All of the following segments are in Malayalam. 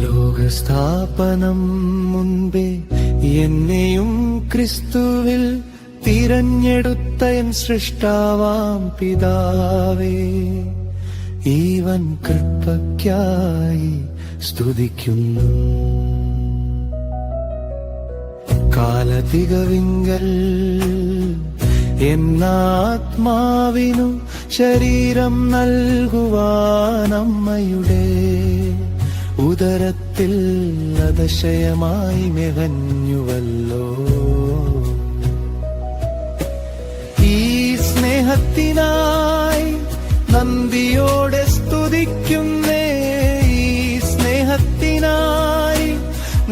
ലോകസ്ഥാപനം മുൻപേ എന്നെയും ക്രിസ്തുവിൽ തിരഞ്ഞെടുത്ത എൻ സൃഷ്ടാവാം പിതാവേ, ഈവൻ കൃപയ്ക്കായി സ്തുതിക്കുന്നു. കാലതികവിങ്കൽ എന്നാത്മാവിനു ശരീരം നൽകുവാനമ്മയുടെ ഉദരത്തിൽ അതിശയമായി മെഹഞ്ഞുവല്ലോ. ഈ സ്നേഹത്തിനായി നന്ദിയോടെ സ്തുതിക്കുന്നേ, ഈ സ്നേഹത്തിനായി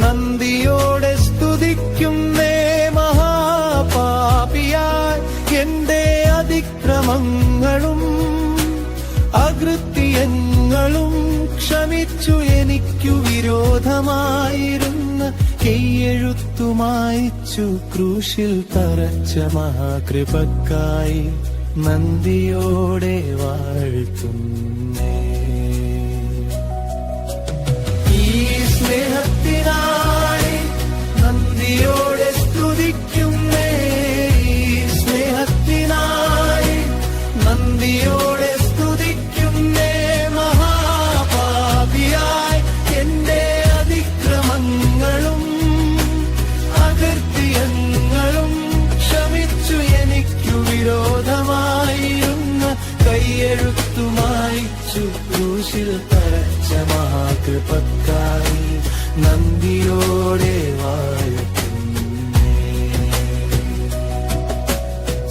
നന്ദിയോടെ സ്തുതിക്കുന്നേ. മഹാപാപിയായി എന്റെ അതിക്രമങ്ങളും അകൃത്യങ്ങളും ക്ഷമിച്ചു എനിക്കു വിരോധമായിരുന്ന കൈയെഴുത്തു മായ്ച്ചു ക്രൂശിൽ തറച്ച മഹാകൃപക്കായി നന്ദിയോടെ വാഴ്ത്തുന്നേ. ഈ സ്നേഹത്തിനായി നന്ദിയോടെ സ്തുതിക്കുന്നേ, ഈ സ്നേഹത്തിനായി നന്ദിയോടെ സ്തുതിക്കുന്നേ. മഹാപാപിയായി എന്റെ അതിക്രമങ്ങളും അകൃത്യങ്ങളും ക്ഷമിച്ചു എനിക്കു വിരോധമായിരുന്ന കൈയെഴുത്തു മായ്ച്ചു ക്രൂശിൽ തറച്ച മഹാകൃപക്കായി നന്ദിയോടെ വാഴ്ത്തുന്നേ.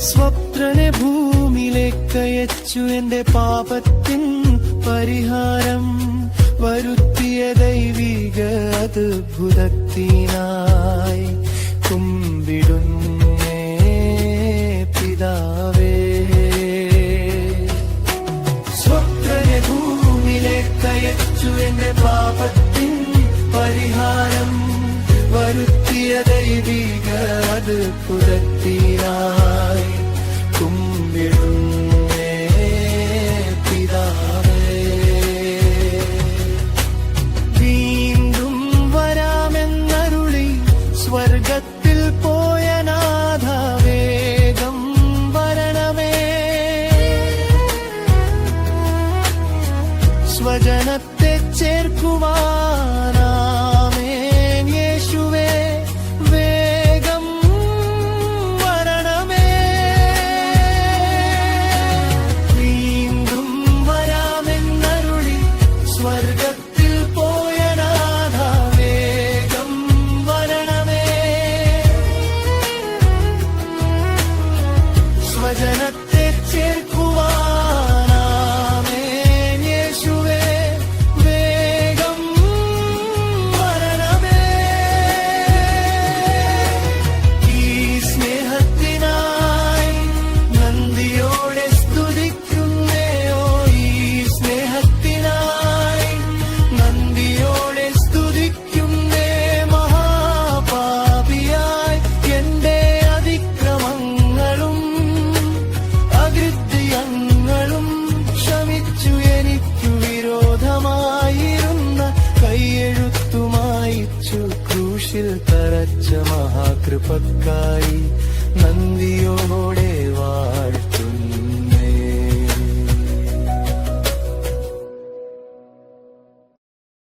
സ്വപ്നനെ ഭൂമിയിലേക്കയച്ചു എന്റെ പാപത്തിൻ പരിഹാരം വരുത്തിയ ദൈവിക അദ്ഭുതത്തിനായി കുമ്പിടുന്നേ പിതാവേ. സ്വപ്നനെ ഭൂമിയിലേക്കയച്ചു എന്റെ പാപത്തിൻ പരിഹാരം വരുത്തിയ ദൈവിക അദ്ഭുതത്തിനായി കുമ്പിടുന്നേ പിതാവേ. വീണ്ടും വരാമെന്നരുളി സ്വർഗത്തിൽ പോയ നാഥ വേഗം വരണമേ. സ്വജനത്തെ ചേർക്കുവാനാമേൻ യേശുവേ വേഗം വരണമേ. വീണ്ടും വരാമെന്നരുളി സ്വർഗത്തിൽ പോയ നാഥ വേഗം വരണമേ. സ്വജനത്തെ ചേർക്കുവാനാമേൻ യേശുവേ വേഗം വരണമേ. ഈ സ്നേഹത്തിനായി നന്ദിയോടെ സ്തുതിക്കുന്നേ, ഓ ഈ സ്നേഹത്തിനായി നന്ദിയോടെ സ്തുതിക്കുന്നേ. മഹാപാപിയായി എന്റെ അതിക്രമങ്ങളും അകൃത്യങ്ങളും ക്ഷമിച്ചു എനിക്കു വിരോധമായിരുന്ന കൈയെഴുത്തു മായ്ച്ചു ക്രൂശിൽ തറച്ച മഹാകൃപക്കായി നന്ദി